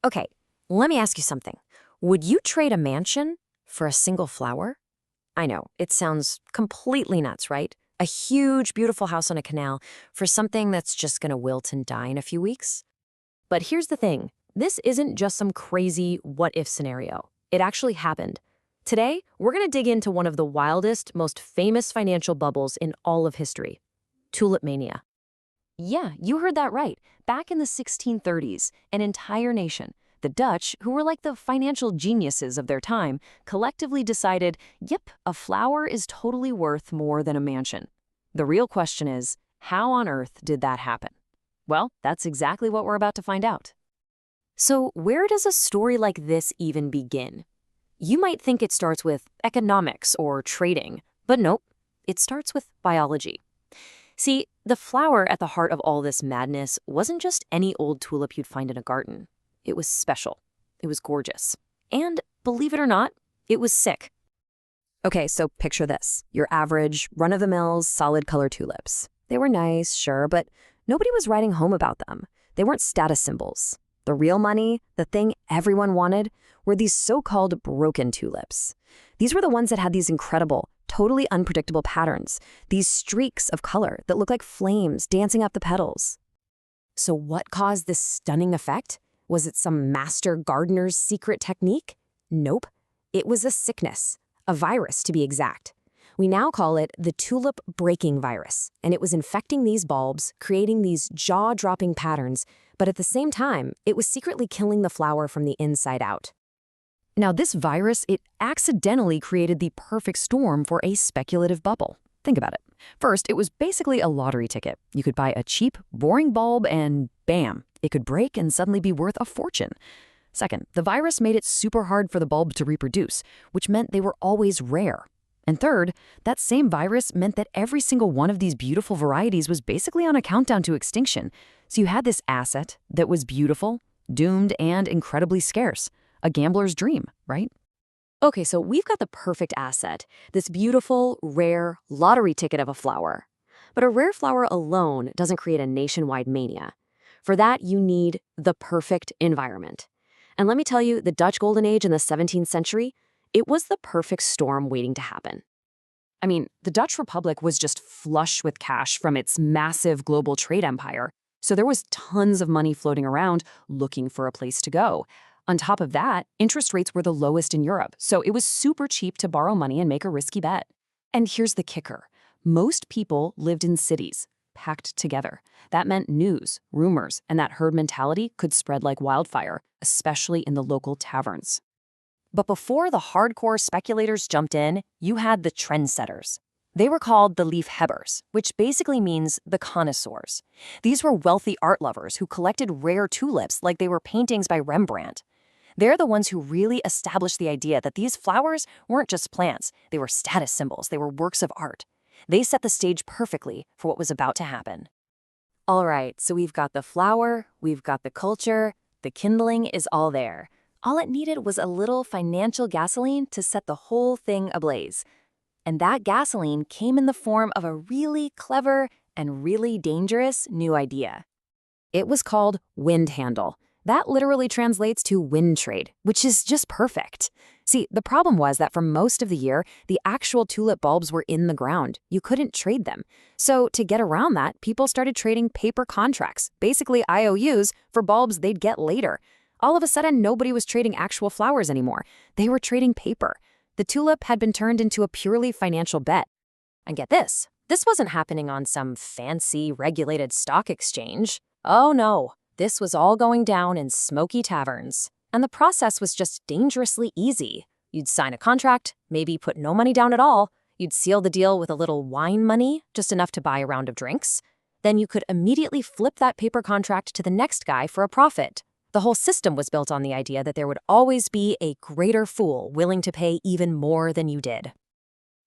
Okay, let me ask you something. Would you trade a mansion for a single flower? I know, it sounds completely nuts, right? A huge, beautiful house on a canal for something that's just gonna wilt and die in a few weeks? But here's the thing. This isn't just some crazy what-if scenario. It actually happened. Today, we're gonna dig into one of the wildest, most famous financial bubbles in all of history. Tulip Mania. Yeah, you heard that right. Back in the 1630s, an entire nation, the Dutch, who were like the financial geniuses of their time, collectively decided, yep, a flower is totally worth more than a mansion. The real question is, how on earth did that happen? Well, that's exactly what we're about to find out. So, where does a story like this even begin? You might think it starts with economics or trading, but nope, it starts with biology. See, the flower at the heart of all this madness wasn't just any old tulip you'd find in a garden. It was special. It was gorgeous. And, believe it or not, it was sick. Okay, so picture this. Your average, run-of-the-mill, solid-color tulips. They were nice, sure, but nobody was writing home about them. They weren't status symbols. The real money, the thing everyone wanted, were these so-called broken tulips. These were the ones that had these incredible, totally unpredictable patterns, these streaks of color that look like flames dancing up the petals. So what caused this stunning effect? Was it some master gardener's secret technique? Nope. It was a sickness, a virus to be exact. We now call it the tulip breaking virus, and it was infecting these bulbs, creating these jaw-dropping patterns, but at the same time, it was secretly killing the flower from the inside out. Now, this virus, it accidentally created the perfect storm for a speculative bubble. Think about it. First, it was basically a lottery ticket. You could buy a cheap, boring bulb and bam, it could break and suddenly be worth a fortune. Second, the virus made it super hard for the bulb to reproduce, which meant they were always rare. And third, that same virus meant that every single one of these beautiful varieties was basically on a countdown to extinction. So you had this asset that was beautiful, doomed, and incredibly scarce. A gambler's dream, right? Okay, so we've got the perfect asset, this beautiful, rare lottery ticket of a flower. But a rare flower alone doesn't create a nationwide mania. For that, you need the perfect environment. And let me tell you, the Dutch Golden Age in the 17th century, it was the perfect storm waiting to happen. I mean, the Dutch Republic was just flush with cash from its massive global trade empire, so there was tons of money floating around looking for a place to go. On top of that, interest rates were the lowest in Europe, so it was super cheap to borrow money and make a risky bet. And here's the kicker. Most people lived in cities, packed together. That meant news, rumors, and that herd mentality could spread like wildfire, especially in the local taverns. But before the hardcore speculators jumped in, you had the trendsetters. They were called the liefhebbers, which basically means the connoisseurs. These were wealthy art lovers who collected rare tulips like they were paintings by Rembrandt. They're the ones who really established the idea that these flowers weren't just plants, they were status symbols, they were works of art. They set the stage perfectly for what was about to happen. All right, so we've got the flower, we've got the culture, the kindling is all there. All it needed was a little financial gasoline to set the whole thing ablaze. And that gasoline came in the form of a really clever and really dangerous new idea. It was called Windhandel. That literally translates to wind trade, which is just perfect. See, the problem was that for most of the year, the actual tulip bulbs were in the ground. You couldn't trade them. So to get around that, people started trading paper contracts, basically IOUs, for bulbs they'd get later. All of a sudden, nobody was trading actual flowers anymore. They were trading paper. The tulip had been turned into a purely financial bet. And get this wasn't happening on some fancy, regulated stock exchange. Oh no. This was all going down in smoky taverns, and the process was just dangerously easy. You'd sign a contract, maybe put no money down at all. You'd seal the deal with a little wine money, just enough to buy a round of drinks. Then you could immediately flip that paper contract to the next guy for a profit. The whole system was built on the idea that there would always be a greater fool willing to pay even more than you did.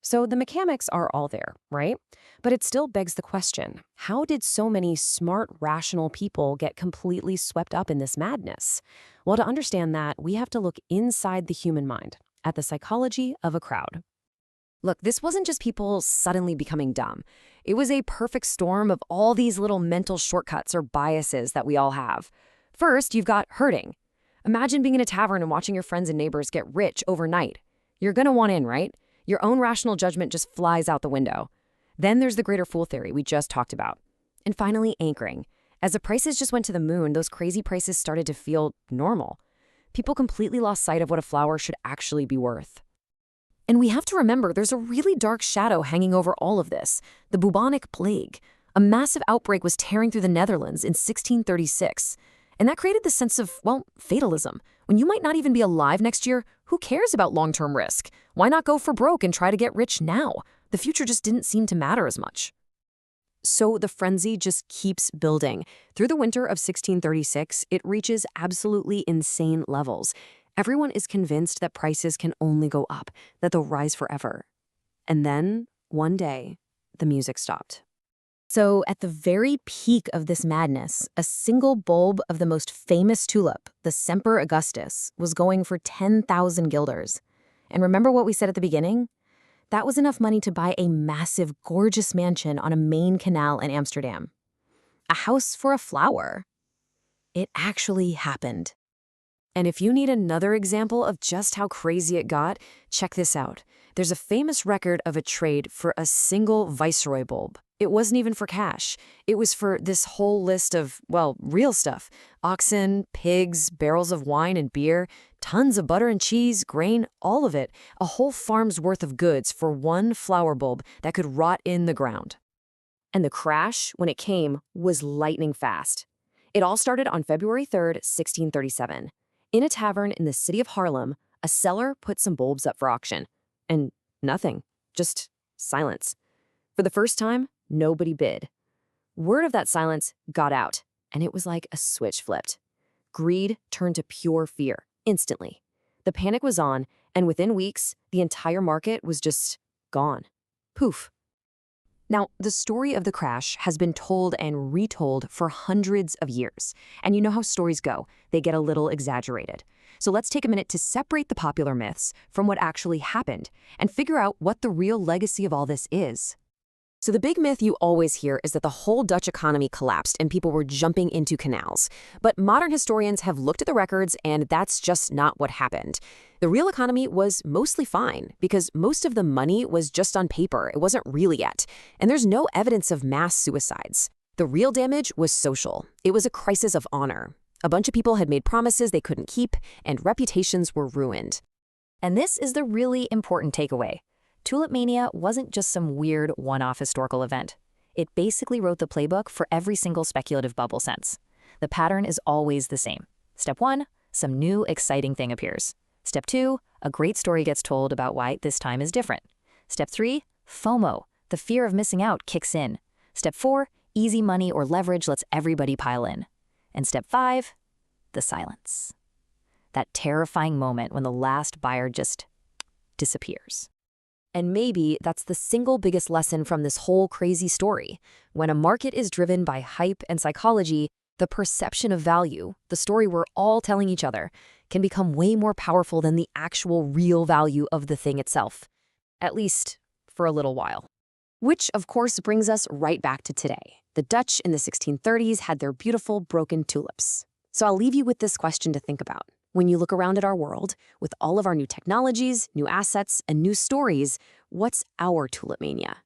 So the mechanics are all there, right? But it still begs the question, how did so many smart, rational people get completely swept up in this madness? Well, to understand that, we have to look inside the human mind, at the psychology of a crowd. Look, this wasn't just people suddenly becoming dumb. It was a perfect storm of all these little mental shortcuts or biases that we all have. First, you've got herding. Imagine being in a tavern and watching your friends and neighbors get rich overnight. You're gonna want in, right? Your own rational judgment just flies out the window. Then there's the greater fool theory we just talked about. And finally, anchoring. As the prices just went to the moon, those crazy prices started to feel normal. People completely lost sight of what a flower should actually be worth. And we have to remember there's a really dark shadow hanging over all of this, the bubonic plague. A massive outbreak was tearing through the Netherlands in 1636. And that created this sense of, well, fatalism. When you might not even be alive next year, who cares about long-term risk? Why not go for broke and try to get rich now? The future just didn't seem to matter as much. So the frenzy just keeps building. Through the winter of 1636, it reaches absolutely insane levels. Everyone is convinced that prices can only go up, that they'll rise forever. And then, one day, the music stopped. So at the very peak of this madness, a single bulb of the most famous tulip, the Semper Augustus, was going for 10,000 guilders. And remember what we said at the beginning? That was enough money to buy a massive, gorgeous mansion on a main canal in Amsterdam. A house for a flower. It actually happened. And if you need another example of just how crazy it got, check this out. There's a famous record of a trade for a single viceroy bulb. It wasn't even for cash. It was for this whole list of, well, real stuff. Oxen, pigs, barrels of wine and beer, tons of butter and cheese, grain, all of it. A whole farm's worth of goods for one flower bulb that could rot in the ground. And the crash, when it came, was lightning fast. It all started on February 3rd, 1637. In a tavern in the city of Haarlem, a seller put some bulbs up for auction. And nothing. Just silence. For the first time, nobody bid. Word of that silence got out, and it was like a switch flipped. Greed turned to pure fear, instantly. The panic was on, and within weeks, the entire market was just gone. Poof. Now, the story of the crash has been told and retold for hundreds of years. And you know how stories go. They get a little exaggerated. So let's take a minute to separate the popular myths from what actually happened and figure out what the real legacy of all this is. So the big myth you always hear is that the whole Dutch economy collapsed and people were jumping into canals. But modern historians have looked at the records, and that's just not what happened. The real economy was mostly fine because most of the money was just on paper. It wasn't real yet. And there's no evidence of mass suicides. The real damage was social. It was a crisis of honor. A bunch of people had made promises they couldn't keep, and reputations were ruined. And this is the really important takeaway. Tulip Mania wasn't just some weird one-off historical event. It basically wrote the playbook for every single speculative bubble since. The pattern is always the same. Step 1, some new exciting thing appears. Step 2, a great story gets told about why this time is different. Step 3, FOMO, the fear of missing out, kicks in. Step 4, easy money or leverage lets everybody pile in. And step 5, the silence. That terrifying moment when the last buyer just disappears. And maybe that's the single biggest lesson from this whole crazy story. When a market is driven by hype and psychology, the perception of value, the story we're all telling each other, can become way more powerful than the actual real value of the thing itself. At least for a little while. Which, of course, brings us right back to today. The Dutch in the 1630s had their beautiful broken tulips. So I'll leave you with this question to think about. When you look around at our world, with all of our new technologies, new assets, and new stories, what's our tulip mania?